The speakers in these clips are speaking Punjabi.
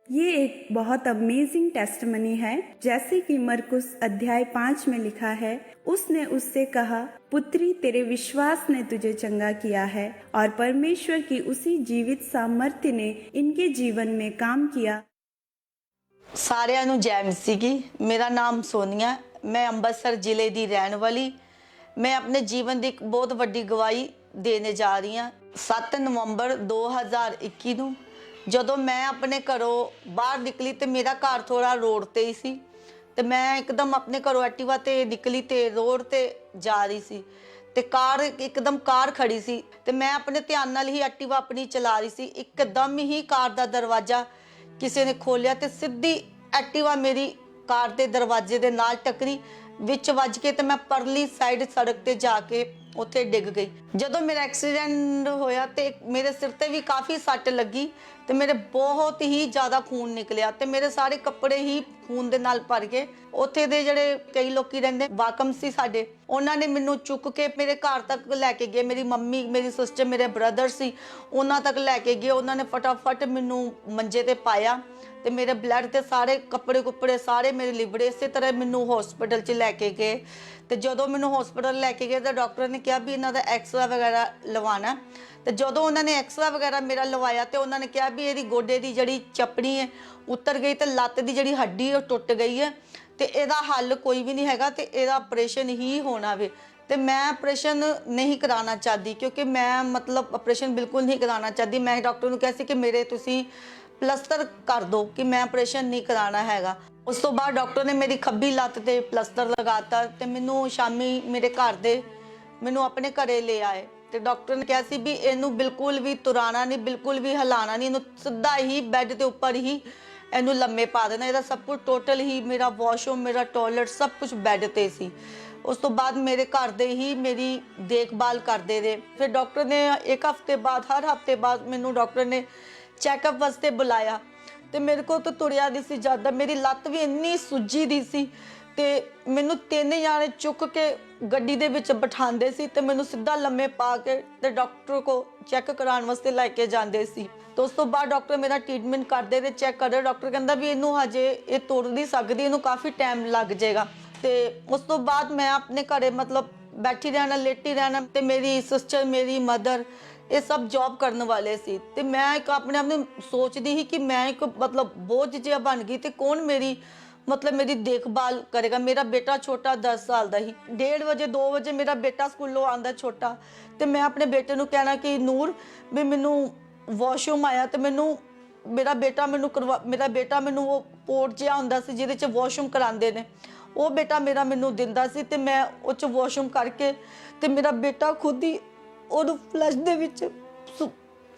ये एक बहुत अमेजिंग टेस्टमनी है। जैसे कि मरकुस अध्याय 5 में लिखा है, उसने उससे कहा, पुत्री, तेरे विश्वास ने तुझे चंगा किया है। और परमेश्वर की उसी जीवित सामर्थ्य ने इनके जीवन में काम किया। सारिਆਂ ਨੂੰ जय मसीह की। मेरा नाम सोनिया, मैं ਅੰਮ੍ਰਿਤਸਰ ਜ਼ਿਲ੍ਹੇ ਦੀ ਰਹਿਣ ਵਾਲੀ। मैं अपने जीवन की एक बहुत वड्डी गवाही देने जा रही हाँ। 7 नवंबर 2021 ਨੂੰ ਜਦੋਂ मैं अपने घरों बाहर निकली तो मेरा घर थोड़ा रोड ते ही सी ते मैं एकदम अपने घरों एक्टिवा ते निकली ते रोड ते जा रही सी ते कार एकदम कार खड़ी सी ते मैं अपने ध्यान नाल ही एक्टिवा अपनी चला रही सी। एकदम ही कार दा दरवाजा किसी ने खोलिया ते सीधी एक्टिवा मेरी कार के दरवाजे के नाल टकरी, विच वज के ते मैं परली साइड सड़क ते जाके उत्थे डिग गई। जदों मेरा एक्सीडेंट होया ते मेरे सिर ते भी काफ़ी सट लगी ते मेरे बहुत ही ज़्यादा खून निकलिया ते मेरे सारे कपड़े ही खून दे नाल भर गए। उत्थे दे जिहड़े कई लोकी रहिंदे वाकम सी साडे, उन्हां ने मैनूं चुक के मेरे घर तक लैके गए। मेरी मम्मी, मेरी सिस्टर, मेरे ब्रदर सी, उन्हां तक लैके गए। उन्हां ने फटाफट मैनूं मंजे ते पाया ते मेरे ब्लड ते सारे कपड़े कुपड़े सारे मेरे लिबड़े। इस तरह मैनूं हॉस्पिटल च लैके गए ते जदों मैनूं हॉस्पिटल लैके गए तो डॉक्टर ने कहा भी इन्हां दा एक्सरा वगैरह लवाना। तो जदों उन्होंने एक्सरा वगैरह मेरा लवाया तो उन्होंने कहा भी ये गोडे की जी चपड़ी है उतर गई तो लत्त की जी हड्डी टुट गई है तो यदा हल कोई भी नहीं है तो यदा ऑपरेशन ही होना वे। तो मैं ऑपरेशन नहीं कराना चाहती क्योंकि मैं मतलब ऑपरेशन बिल्कुल नहीं कराना चाहती। मैं डॉक्टर को कहा सी कि मेरे तुसी प्लस्तर कर दो कि मैं ऑपरेशन नहीं कराना हैगा। उस तो बाद डॉक्टर ने मेरी खब्बी लत्त ते प्लस्तर लगाता तो मैनू शामी मेरे घर दे मैनू अपने घरे ले आए तो डॉक्टर ने कहा भी इनू बिल्कुल भी तुराना नहीं, बिल्कुल भी हिलाना नहीं, इनू सीधा ही बैड के उपर ही इनू लम्मे पा देना। यदा सब कुछ टोटल ही मेरा वॉशरूम, मेरा टॉयलेट सब कुछ बैड ते सी। उस तो बाद मेरे घर दे ही मेरी देखभाल करते रहे। फिर डॉक्टर ने एक हफ्ते बाद, हर हफ्ते बाद मैनू डॉक्टर ने चैकअप वास्ते बुलाया तो मेरे को तो तुरिया नहीं सी जाता। मेरी लत्त भी इन्नी सुजी दी सी ते मैनू 3 जाने चुक के गड्डी दे विच बिठांदे सी ते मैनू सीधा लम्मे पा के ते डॉक्टर को चैक कराने वास्ते लैके जांदे सी। तो उस तो बाद डॉक्टर मेरा ट्रीटमेंट करते थे, चैक करते। डॉक्टर कहता भी इनू हजे ये तुर नहीं सकती, इनू काफ़ी टाइम लग जाएगा। तो उस तो बाद मैं अपने घरे मतलब बैठी रहना, लेटी रहना। तो मेरी सिस्टर, मेरी मदर ये सब जॉब करने वाले सी ते मैं एक अपने आप में सोचती ही कि मैं एक मतलब बोझ जिहा बन गई तो कौन मेरी मतलब मेरी देखभाल करेगा। मेरा बेटा छोटा 10 साल का ही, 1:30 बजे 2 बजे मेरा बेटा स्कूलों आंदा छोटा तो मैं अपने बेटे को कहना कि नूर भी मैनू वॉशरूम आया तो मैनू मेरा बेटा मैनू वो पोर्ट जिहा हुंदा सी जिहदे च वॉशरूम करांदे ने, वो बेटा मेरा मैनू दिंदा सी ते मैं उह च वॉशरूम करके ते मेरा बेटा खुद ही और फ्लश दे विच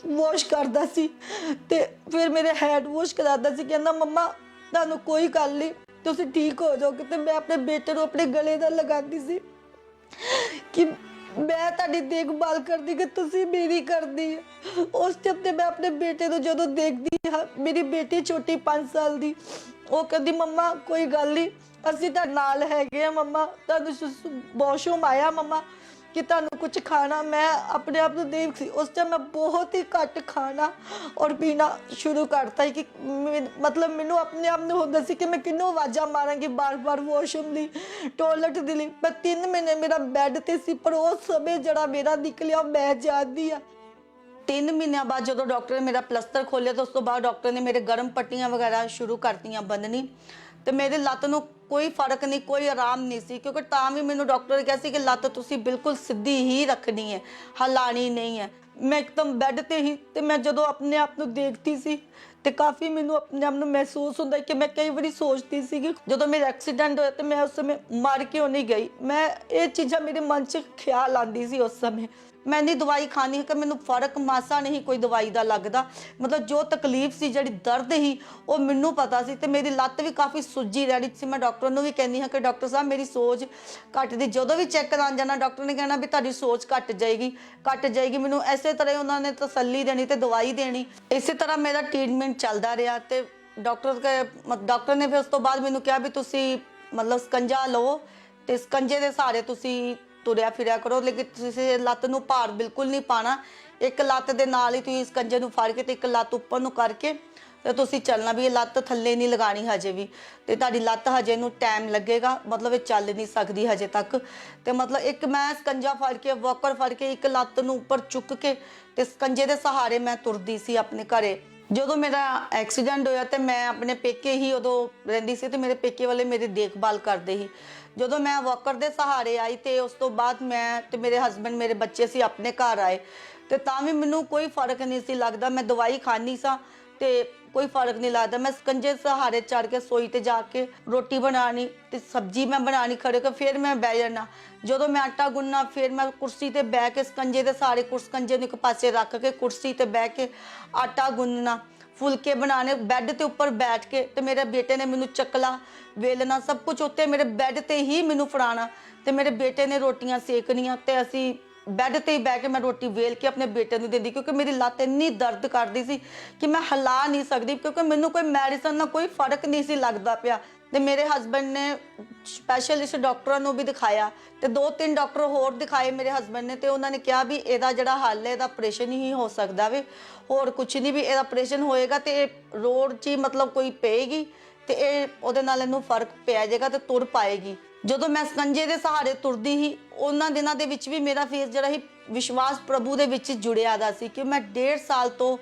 वॉश करता सी ते फिर मेरे हैड वॉश कराता सी। कहना मम्मा तुहानू कोई गल नहीं, तुसीं ठीक हो जाओगे। तो मैं अपने बेटे को अपने गले दा लगाती सी कि मैं तुहाडी देखभाल करदी कि तुसीं मेरी करदी है। उस टाइम ते मैं अपने बेटे को जदों देखदी हाँ, मेरी बेटी छोटी 5 साल दी, वो कहती मम्मा कोई गल नहीं, असीं तुहाडे नाल हैगे आ मम्मा, तुहानू वॉशरूम आया मम्मा कि तुहानू कुछ खाना। मैं अपने आप को देख सी उस टाइम मैं बहुत ही घट खाना और पीना शुरू करता है कि मतलब मैनू अपने आप में होता सी कि मैं किनू आवाज़ा मारांगी बार बार वॉशरूम दी, टॉयलेट दी लई। मैं 3 महीने मेरा बैड ते सी पर उस समय जड़ा मेरा निकलिया मैं जानदी आ। 3 महीनों बाद जो डॉक्टर ने मेरा प्लस्तर खोलिया तो उस तो बाद डॉक्टर ने मेरे गर्म पट्टियां वगैरह शुरू करतियां बंधनी तो मेरे लत्त नूं कोई फर्क नहीं, कोई आराम नहीं सी क्योंकि तां भी मैनू डॉक्टर ने कहा सी कि लत्त तुसी बिल्कुल सीधी ही रखनी है, हिलानी नहीं है। मैं एकदम बैड ते ही ते मैं जदों अपने आप नूं देखती सी ते काफ़ी मैनू अपने आप नूं महसूस होंदा कि मैं कई बारी सोचती सी कि जदों मेरा एक्सीडेंट होया तो मैं उस समय मर क्यों नहीं गई। मैं ये चीज़ां मेरे मन च ख्याल आंदी सी उस समय। मैं नहीं दवाई खानी है कि मैनू फर्क मासा नहीं कोई दवाई का लगता। मतलब जो तकलीफ सी जी दर्द ही वो मैनू पता सी ते मेरी लत्त भी काफ़ी सुजी रही सी। मैं डॉक्टर को भी कहनी हाँ कि डॉक्टर साहब मेरी सोच घट दी। जो भी चैक कराने जाना डॉक्टर ने कहना भी तुहाडी सोच घट जाएगी। मैनू इस तरह उन्होंने तसल्ली देनी तो दवाई देनी। इस तरह मेरा ट्रीटमेंट चलता रहा तो डॉक्टर ने फिर उस तो बाद मैनू कहा भी तुसी मतलब ਸਕੰਜਾ लो तो ਸਕੰਜੇ के सहारे तुसी तुरया फिरया करो, लेकिन तुसी लत्त नूं भार बिल्कुल नहीं पाना। एक लत्त दे नाल ही तुसीं ਸਕੰਜੇ नूं फड़ के ते एक लत्त उपर नूं करके ਤੇ ਤੁਸੀਂ ਚੱਲਣਾ ਵੀ, ਇਹ ਲੱਤ ਥੱਲੇ ਨਹੀਂ ਲਗਾਣੀ ਹਜੇ ਵੀ, ਤੇ ਤੁਹਾਡੀ ਲੱਤ ਹਜੇ ਨੂੰ ਟਾਈਮ ਲੱਗੇਗਾ, ਮਤਲਬ ਇਹ ਚੱਲ ਨਹੀਂ ਸਕਦੀ ਹਜੇ ਤੱਕ। ਤੇ ਮਤਲਬ ਇੱਕ ਮੈਂ ਸਕੰਜਾ ਫੜ ਕੇ, ਵਾਕਰ ਫੜ ਕੇ, ਇੱਕ ਲੱਤ ਨੂੰ ਉੱਪਰ ਚੁੱਕ ਕੇ ਤੇ ਸਕੰਜੇ ਦੇ ਸਹਾਰੇ ਮੈਂ ਤੁਰਦੀ ਸੀ ਆਪਣੇ ਘਰੇ। ਜਦੋਂ ਮੇਰਾ ਐਕਸੀਡੈਂਟ ਹੋਇਆ ਤੇ ਮੈਂ ਆਪਣੇ ਪੇਕੇ ਹੀ ਉਦੋਂ ਰਹਿੰਦੀ ਸੀ, ਤੇ ਮੇਰੇ ਪੇਕੇ ਵਾਲੇ ਮੇਰੀ ਦੇਖਭਾਲ ਕਰਦੇ ਸੀ। ਜਦੋਂ ਮੈਂ ਵਾਕਰ ਦੇ ਸਹਾਰੇ ਆਈ ਤੇ ਉਸ ਤੋਂ ਬਾਅਦ ਮੈਂ ਤੇ ਮੇਰੇ ਹਸਬੈਂਡ, ਮੇਰੇ ਬੱਚੇ ਸੀ ਆਪਣੇ ਘਰ ਆਏ, ਤੇ ਤਾਂ ਵੀ ਮੈਨੂੰ ਕੋਈ ਫਰਕ ਨਹੀਂ ਸੀ ਲੱਗਦਾ। ਮੈਂ ਦਵਾਈ ਖਾਣੀ ਸਾਂ ਤੇ ਕੋਈ ਫਰਕ ਨਹੀਂ ਲੱਗਦਾ। ਮੈਂ ਸਕੰਜੇ ਸਹਾਰੇ ਚੜ ਕੇ ਸੋਈ ਤੇ ਜਾ ਕੇ ਰੋਟੀ ਬਣਾਣੀ ਤੇ ਸਬਜ਼ੀ ਮੈਂ ਬਣਾਣੀ ਖੜੇ ਕੇ, ਫਿਰ ਮੈਂ ਬਹਿ ਜਾਣਾ। ਜਦੋਂ ਮੈਂ ਆਟਾ ਗੁੰਨਣਾ, ਫਿਰ ਮੈਂ ਕੁਰਸੀ ਤੇ ਬਹਿ ਕੇ ਸਕੰਜੇ ਦੇ ਸਹਾਰੇ, ਸਕੰਜੇ ਨੂੰ ਇੱਕ ਪਾਸੇ ਰੱਖ ਕੇ ਕੁਰਸੀ ਤੇ ਬਹਿ ਕੇ ਆਟਾ ਗੁੰਨਣਾ, ਫੁਲਕੇ ਬਣਾਣੇ ਬੈੱਡ ਤੇ ਉੱਪਰ ਬੈਠ ਕੇ। ਤੇ ਮੇਰੇ ਬੇਟੇ ਨੇ ਮੈਨੂੰ ਚੱਕਲਾ, ਵੇਲਣਾ, ਸਭ ਕੁਝ ਉੱਤੇ ਮੇਰੇ ਬੈੱਡ ਤੇ ਹੀ ਮੈਨੂੰ ਫੜਾਣਾ, ਤੇ ਮੇਰੇ ਬੇਟੇ ਨੇ ਰੋਟੀਆਂ ਸੇਕਣੀਆਂ, ਤੇ ਅਸੀਂ ਬੈੱਡ ਤੇ ਹੀ ਬਹਿ ਕੇ ਮੈਂ ਰੋਟੀ ਵੇਲ ਕੇ ਆਪਣੇ ਬੇਟੇ ਨੂੰ ਦਿੰਦੀ, ਕਿਉਂਕਿ ਮੇਰੀ ਲੱਤ ਇੰਨੀ ਦਰਦ ਕਰਦੀ ਸੀ ਕਿ ਮੈਂ ਹਿਲਾ ਨਹੀਂ ਸਕਦੀ, ਕਿਉਂਕਿ ਮੈਨੂੰ ਕੋਈ ਮੈਡੀਸਨ ਨਾਲ ਕੋਈ ਫਰਕ ਨਹੀਂ ਸੀ ਲੱਗਦਾ ਪਿਆ। ਤੇ ਮੇਰੇ ਹਸਬੈਂਡ ਨੇ ਸਪੈਸ਼ਲਿਸਟ ਡਾਕਟਰਾਂ ਨੂੰ ਵੀ ਦਿਖਾਇਆ, ਤੇ 2-3 ਡਾਕਟਰ ਹੋਰ ਦਿਖਾਏ ਮੇਰੇ ਹਸਬੈਂਡ ਨੇ, ਤੇ ਉਹਨਾਂ ਨੇ ਕਿਹਾ ਵੀ ਇਹਦਾ ਜਿਹੜਾ ਹੱਲ ਹੈ, ਇਹਦਾ ਆਪਰੇਸ਼ਨ ਹੀ ਹੋ ਸਕਦਾ ਵੇ, ਹੋਰ ਕੁਝ ਨਹੀਂ। ਵੀ ਇਹਦਾ ਆਪਰੇਸ਼ਨ ਹੋਏਗਾ ਤੇ ਰੋਡ 'ਚ ਹੀ ਮਤਲਬ ਕੋਈ ਪਏਗੀ, ਤੇ ਇਹ ਉਹਦੇ ਨਾਲ ਇਹਨੂੰ ਫਰਕ ਪੈ ਜਾਏਗਾ ਤੇ ਤੁਰ ਪਾਏਗੀ। ਜਦੋਂ ਮੈਂ ਸਕੰਜੇ ਦੇ ਸਹਾਰੇ ਤੁਰਦੀ ਸੀ, ਉਹਨਾਂ ਦਿਨਾਂ ਦੇ ਵਿੱਚ ਵੀ ਮੇਰਾ ਫੇਸ ਜਿਹੜਾ ਸੀ ਵਿਸ਼ਵਾਸ ਪ੍ਰਭੂ ਦੇ ਵਿੱਚ ਜੁੜਿਆ ਦਾ ਸੀ, ਕਿ ਮੈਂ 1.5 ਸਾਲ ਤੋਂ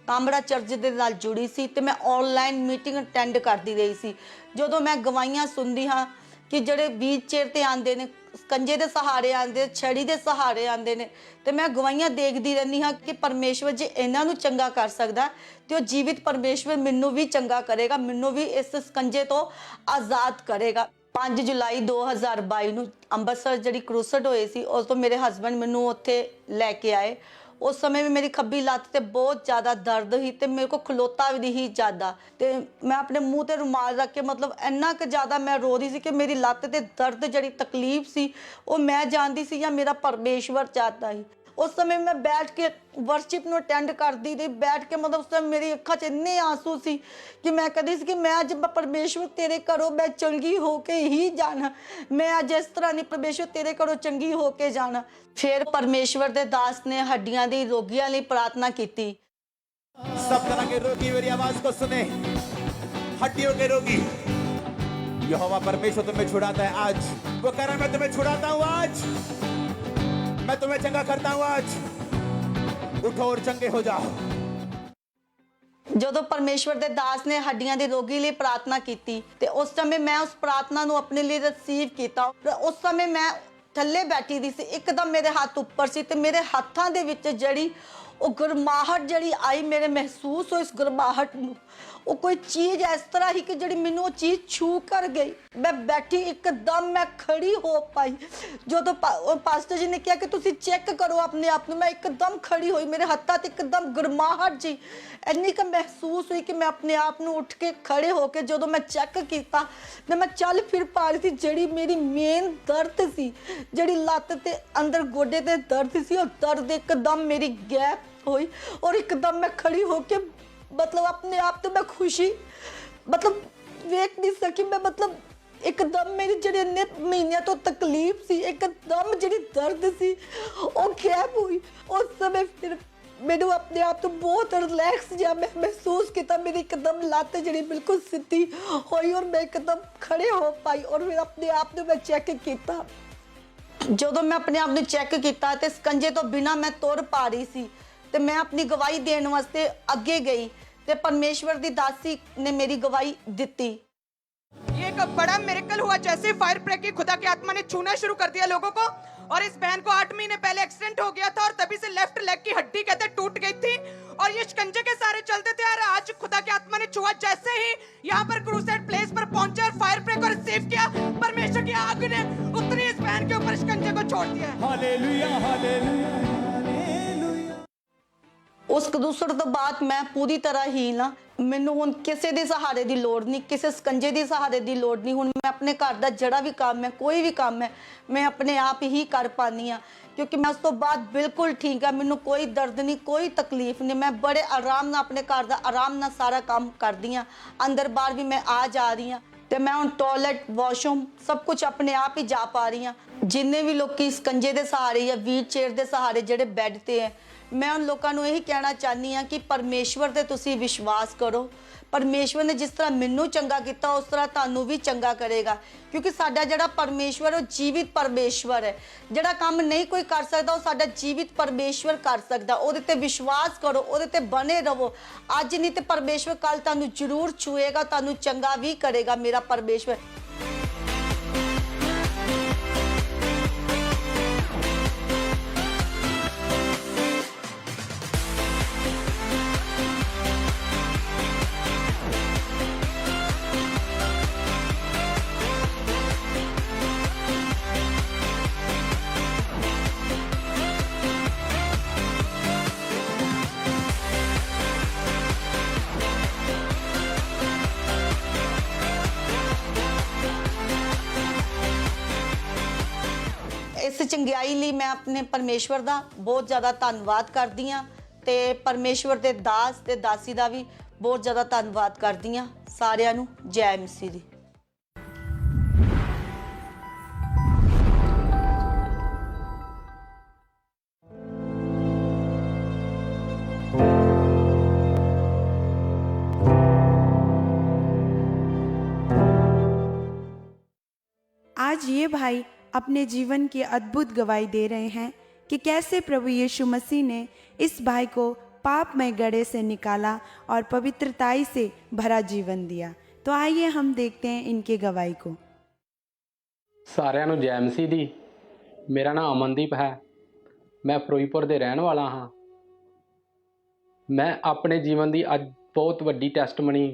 ਕਾਂਬੜਾ ਚਰਚ ਦੇ ਨਾਲ ਜੁੜੀ ਸੀ, ਤੇ ਮੈਂ ਆਨਲਾਈਨ ਮੀਟਿੰਗ ਅਟੈਂਡ ਕਰਦੀ ਰਹੀ ਸੀ। ਜਦੋਂ ਮੈਂ ਗਵਾਹੀਆਂ ਸੁਣਦੀ ਹਾਂ ਕਿ ਜਿਹੜੇ ਵੀਲ ਚੇਅਰ ਤੇ ਆਉਂਦੇ ਨੇ, ਸਕੰਜੇ ਦੇ ਸਹਾਰੇ ਆਉਂਦੇ, ਛੜੀ ਦੇ ਸਹਾਰੇ ਆਉਂਦੇ ਨੇ, ਤੇ ਮੈਂ ਗਵਾਹੀਆਂ ਦੇਖਦੀ ਰਹਿੰਦੀ ਹਾਂ ਕਿ ਪਰਮੇਸ਼ਵਰ ਜੇ ਇਹਨਾਂ ਨੂੰ ਚੰਗਾ ਕਰ ਸਕਦਾ ਤੇ ਉਹ ਜੀਵਿਤ ਪਰਮੇਸ਼ਵਰ ਮੈਨੂੰ ਵੀ ਚੰਗਾ ਕਰੇਗਾ, ਮੈਨੂੰ ਵੀ ਇਸ ਸਕੰਜੇ ਤੋਂ ਆਜ਼ਾਦ ਕਰੇਗਾ। 5 ਜੁਲਾਈ 2022 ਨੂੰ ਅੰਮ੍ਰਿਤਸਰ ਜਿਹੜੀ ਕਰੂਸਡ ਹੋਈ ਸੀ, ਉਸ ਤੋਂ ਮੇਰੇ ਹਸਬੈਂਡ ਮੈਨੂੰ ਉੱਥੇ ਲੈ ਕੇ ਆਏ। ਉਸ ਸਮੇਂ ਵੀ ਮੇਰੀ ਖੱਬੀ ਲੱਤ ਤੇ ਬਹੁਤ ਜ਼ਿਆਦਾ ਦਰਦ ਸੀ, ਤੇ ਮੇਰੇ ਕੋਲ ਖਲੋਤਾ ਵੀ ਨਹੀਂ ਜ਼ਿਆਦਾ, ਤੇ ਮੈਂ ਆਪਣੇ ਮੂੰਹ ਤੇ ਰੁਮਾਲ ਰੱਖ ਕੇ ਮਤਲਬ ਇੰਨਾ ਕੁ ਜ਼ਿਆਦਾ ਮੈਂ ਰੋ ਰਹੀ ਸੀ ਕਿ ਮੇਰੀ ਲੱਤ ਤੇ ਦਰਦ ਜਿਹੜੀ ਤਕਲੀਫ ਸੀ ਉਹ ਮੈਂ ਜਾਣਦੀ ਸੀ ਜਾਂ ਮੇਰਾ ਪਰਮੇਸ਼ਵਰ ਚਾਹਤਾ ਸੀ। ਉਸ ਸਮੇਂ ਮੈਂ ਬੈਠ ਕੇ ਵਰਸ਼ਿਪ ਨੂੰ ਅਟੈਂਡ ਕਰਦੀ ਰਹੀ, ਬੈਠ ਕੇ ਮਤਲਬ ਉਸ ਸਮੇਂ ਮੇਰੀ ਅੱਖਾਂ 'ਚ ਇੰਨੇ ਆਂਸੂ ਸੀ ਕਿ ਮੈਂ ਕਹਿੰਦੀ ਸੀ ਕਿ ਮੈਂ ਅੱਜ ਪਰਮੇਸ਼ਵਰ ਤੇਰੇ ਘਰੋਂ ਮੈਂ ਚੰਗੀ ਹੋ ਕੇ ਹੀ ਜਾਣਾ, ਮੈਂ ਅੱਜ ਇਸ ਤਰ੍ਹਾਂ ਨਹੀਂ, ਪਰਮੇਸ਼ਵਰ ਤੇਰੇ ਘਰੋਂ ਚੰਗੀ ਹੋ ਕੇ ਜਾਣਾ। ਫਿਰ ਪਰਮੇਸ਼ਵਰ ਦੇ ਦਾਸ ਨੇ ਹੱਡੀਆਂ ਦੀ ਰੋਗੀਆਂ ਲਈ ਪ੍ਰਾਰਥਨਾ ਕੀਤੀ। सब तरह के रोगी मेरी आवाज को सुने, हड्डियों के रोगी, यहोवा परमेश्वर तुम्हें छुड़ाता है आज। वो कह रहा है मैं तुम्हें छुड़ाता हूं आज, मैं तुम्हें चंगा करता हूं आज, उठो और चंगे हो जाओ। ਜਦੋਂ ਪਰਮੇਸ਼ਵਰ ਦੇ ਦਾਸ ਨੇ ਹੱਡੀਆਂ ਦੇ ਰੋਗੀ ਲਈ ਪ੍ਰਾਰਥਨਾ ਕੀਤੀ, ਤੇ ਉਸ ਸਮੇਂ ਮੈਂ ਉਸ ਪ੍ਰਾਰਥਨਾ ਨੂੰ ਆਪਣੇ ਲਈ ਰਿਸੀਵ ਕੀਤਾ। ਉਸ ਸਮੇਂ ਮੈਂ ਥੱਲੇ ਬੈਠੀ ਦੀ ਸੀ, ਇੱਕਦਮ ਮੇਰੇ ਹੱਥ ਉੱਪਰ ਸੀ, ਤੇ ਮੇਰੇ ਹੱਥਾਂ ਦੇ ਵਿੱਚ ਜਿਹੜੀ ਉਹ ਗਰਮਾਹਟ ਜਿਹੜੀ ਆਈ, ਮੇਰੇ ਮਹਿਸੂਸ ਹੋਈ ਇਸ ਗਰਮਾਹਟ ਨੂੰ। ਉਹ ਕੋਈ ਚੀਜ਼ ਇਸ ਤਰ੍ਹਾਂ ਹੀ ਕਿ ਜਿਹੜੀ ਮੈਨੂੰ ਉਹ ਚੀਜ਼ ਛੂ ਕਰ ਗਈ। ਮੈਂ ਬੈਠੀ, ਇੱਕਦਮ ਮੈਂ ਖੜੀ ਹੋ ਪਾਈ। ਜਦੋਂ ਪਾਸਟਰ ਜੀ ਨੇ ਕਿਹਾ ਕਿ ਤੁਸੀਂ ਚੈੱਕ ਕਰੋ ਆਪਣੇ ਆਪ ਨੂੰ, ਮੈਂ ਇੱਕਦਮ ਖੜੀ ਹੋਈ, ਮੇਰੇ ਹੱਥਾਂ 'ਤੇ ਇੱਕਦਮ ਗਰਮਾਹਟ ਜੀ ਇੰਨੀ ਕੁ ਮਹਿਸੂਸ ਹੋਈ ਕਿ ਮੈਂ ਆਪਣੇ ਆਪ ਨੂੰ ਉੱਠ ਕੇ ਖੜੇ ਹੋ ਕੇ ਜਦੋਂ ਮੈਂ ਚੈੱਕ ਕੀਤਾ ਤੇ ਮੈਂ ਚੱਲ ਫਿਰ ਪਾ ਰਹੀ ਸੀ। ਜਿਹੜੀ ਮੇਰੀ ਮੇਨ ਦਰਦ ਸੀ, ਜਿਹੜੀ ਲੱਤ ਤੇ ਅੰਦਰ ਗੋਡੇ ਤੇ ਦਰਦ ਸੀ, ਉਹ ਦਰਦ ਇੱਕਦਮ ਮੇਰੀ ਗੈਪ ਹੋਈ, ਔਰ ਇੱਕਦਮ ਮੈਂ ਖੜੀ ਹੋ ਕੇ मतलब अपने आप तो मैं खुशी मतलब वेख नहीं सकी। मैं मतलब एकदम मेरी जिहड़ी इन्ने महीनों तो तकलीफ सी, एकदम जिहड़ी दर्द सी वो गैप हुई। उस समय फिर मैनू अपने आप तो बहुत रिलैक्स जिहा मैं महसूस किया। मेरी एकदम लत्त जिहड़ी बिल्कुल सीधी हुई और मैं एकदम खड़े हो पाई और फिर अपने आप को मैं चैक किया। ਜਦੋਂ ਮੈਂ ਆਪਣੇ ਆਪ ਨੂੰ ਚੈੱਕ ਕੀਤਾ ਤੇ ਸਕੰਜੇ ਤੋਂ ਬਿਨਾ ਮੈਂ ਤੁਰ ਪਾ ਰਹੀ ਸੀ, ਤੇ मैं अपनी गवाही देने वास्ते अगे गई, ते परमेश्वर दी दासी ने मेरी गवाही दी। ये एक बड़ा मिरेकल हुआ, जैसे फायर ब्रेक की खुदा की आत्मा ने छूना शुरू कर दिया लोगों को। और इस बहन को 8 महीने पहले एक्सीडेंट हो गया था और तभी से लेफ्ट लेग की हड्डी कहते टूट गई थी और ये शिकंजे के सारे चलते थे। और आज खुदा की आत्मा ने छुआ, जैसे ही यहाँ पर क्रूसेड प्लेस पर पहुंचे और फायर ब्रेक को रिसीव किया, परमेश्वर की आग ने उतनी इस बहन के ऊपर शिकंजे को छोड़ दिया। Hallelujah hallelujah. ਉਸ ਕਦੂਸਰ ਤੋਂ ਬਾਅਦ ਮੈਂ ਪੂਰੀ ਤਰ੍ਹਾਂ ਹੀਲ ਹਾਂ। ਮੈਨੂੰ ਹੁਣ ਕਿਸੇ ਦੇ ਸਹਾਰੇ ਦੀ ਲੋੜ ਨਹੀਂ, ਕਿਸੇ ਸਕੰਜੇ ਦੇ ਸਹਾਰੇ ਦੀ ਲੋੜ ਨਹੀਂ। ਹੁਣ ਮੈਂ ਆਪਣੇ ਘਰ ਦਾ ਜਿਹੜਾ ਵੀ ਕੰਮ ਹੈ, ਕੋਈ ਵੀ ਕੰਮ ਹੈ, ਮੈਂ ਆਪਣੇ ਆਪ ਹੀ ਕਰ ਪਾਉਂਦੀ ਹਾਂ, ਕਿਉਂਕਿ ਮੈਂ ਉਸ ਤੋਂ ਬਾਅਦ ਬਿਲਕੁਲ ਠੀਕ ਹਾਂ। ਮੈਨੂੰ ਕੋਈ ਦਰਦ ਨਹੀਂ, ਕੋਈ ਤਕਲੀਫ ਨਹੀਂ। ਮੈਂ ਬੜੇ ਆਰਾਮ ਨਾਲ ਆਪਣੇ ਘਰ ਦਾ ਆਰਾਮ ਨਾਲ ਸਾਰਾ ਕੰਮ ਕਰਦੀ ਹਾਂ। ਅੰਦਰ ਬਾਹਰ ਵੀ ਮੈਂ ਆ ਜਾ ਰਹੀ ਹਾਂ, ਤੇ ਮੈਂ ਹੁਣ ਟਾਇਲਟ, ਵਾਸ਼ਰੂਮ ਸਭ ਕੁਝ ਆਪਣੇ ਆਪ ਹੀ ਜਾ ਪਾ ਰਹੀ ਹਾਂ। ਜਿੰਨੇ ਵੀ ਲੋਕੀ ਸਕੰਜੇ ਦੇ ਸਹਾਰੇ ਜਾਂ ਵੀਲ ਚੇਅਰ ਦੇ ਸਹਾਰੇ ਜਿਹੜੇ ਬੈੱਡ ਤੇ ਹੈ, ਮੈਂ ਉਨ ਲੋਕਾਂ ਨੂੰ ਇਹੀ ਕਹਿਣਾ ਚਾਹਨੀ ਆ ਕਿ ਪਰਮੇਸ਼ਵਰ ਤੇ ਤੁਸੀਂ ਵਿਸ਼ਵਾਸ ਕਰੋ। ਪਰਮੇਸ਼ਵਰ ਨੇ ਜਿਸ ਤਰ੍ਹਾਂ ਮੈਨੂੰ ਚੰਗਾ ਕੀਤਾ ਉਸ ਤਰ੍ਹਾਂ ਤੁਹਾਨੂੰ ਵੀ ਚੰਗਾ ਕਰੇਗਾ, ਕਿਉਂਕਿ ਸਾਡਾ ਜਿਹੜਾ ਪਰਮੇਸ਼ਵਰ ਉਹ ਜੀਵਿਤ ਪਰਮੇਸ਼ਵਰ ਹੈ। ਜਿਹੜਾ ਕੰਮ ਨਹੀਂ ਕੋਈ ਕਰ ਸਕਦਾ ਉਹ ਸਾਡਾ ਜੀਵਿਤ ਪਰਮੇਸ਼ਵਰ ਕਰ ਸਕਦਾ। ਉਹਦੇ ਤੇ ਵਿਸ਼ਵਾਸ ਕਰੋ, ਉਹਦੇ ਤੇ ਬਣੇ ਰਹੋ। ਅੱਜ ਨਹੀਂ ਤੇ ਪਰਮੇਸ਼ਵਰ ਕੱਲ ਤੁਹਾਨੂੰ ਜ਼ਰੂਰ ਛੂਏਗਾ, ਤੁਹਾਨੂੰ ਚੰਗਾ ਵੀ ਕਰੇਗਾ ਮੇਰਾ ਪਰਮੇਸ਼ਵਰ। ਇਸ ਚੰਗਿਆਈ ਲਈ ਮੈਂ ਆਪਣੇ ਪਰਮੇਸ਼ਵਰ ਦਾ ਬਹੁਤ ਜ਼ਿਆਦਾ ਧੰਨਵਾਦ ਕਰਦੀ ਹਾਂ ਤੇ ਪਰਮੇਸ਼ਵਰ ਦੇ ਦਾਸ ਤੇ ਦਾਸੀ ਦਾ ਵੀ ਬਹੁਤ ਜ਼ਿਆਦਾ ਧੰਨਵਾਦ ਕਰਦੀ ਹਾਂ। ਸਾਰਿਆਂ ਨੂੰ ਜੈ ਮਸੀਹ ਦੀ। आज ये भाई अपने जीवन की अद्भुत गवाही दे रहे हैं कि कैसे प्रभु यीशु मसीह ने इस भाई को पापमय गड्ढे से निकाला और पवित्रताई से भरा जीवन दिया। तो आइए हम देखते हैं इनके गवाही को। ਸਾਰਿਆਂ ਨੂੰ ਜੈ ਮਸੀਹ ਦੀ। ਮੇਰਾ ਨਾਮ ਅਮਨਦੀਪ ਹੈ। ਮੈਂ ਫਿਰੋਜ਼ਪੁਰ ਦੇ ਰਹਿਣ ਵਾਲਾ ਹਾਂ। ਮੈਂ ਆਪਣੇ ਜੀਵਨ ਦੀ ਅੱਜ ਬਹੁਤ ਵੱਡੀ ਟੈਸਟਮਨੀ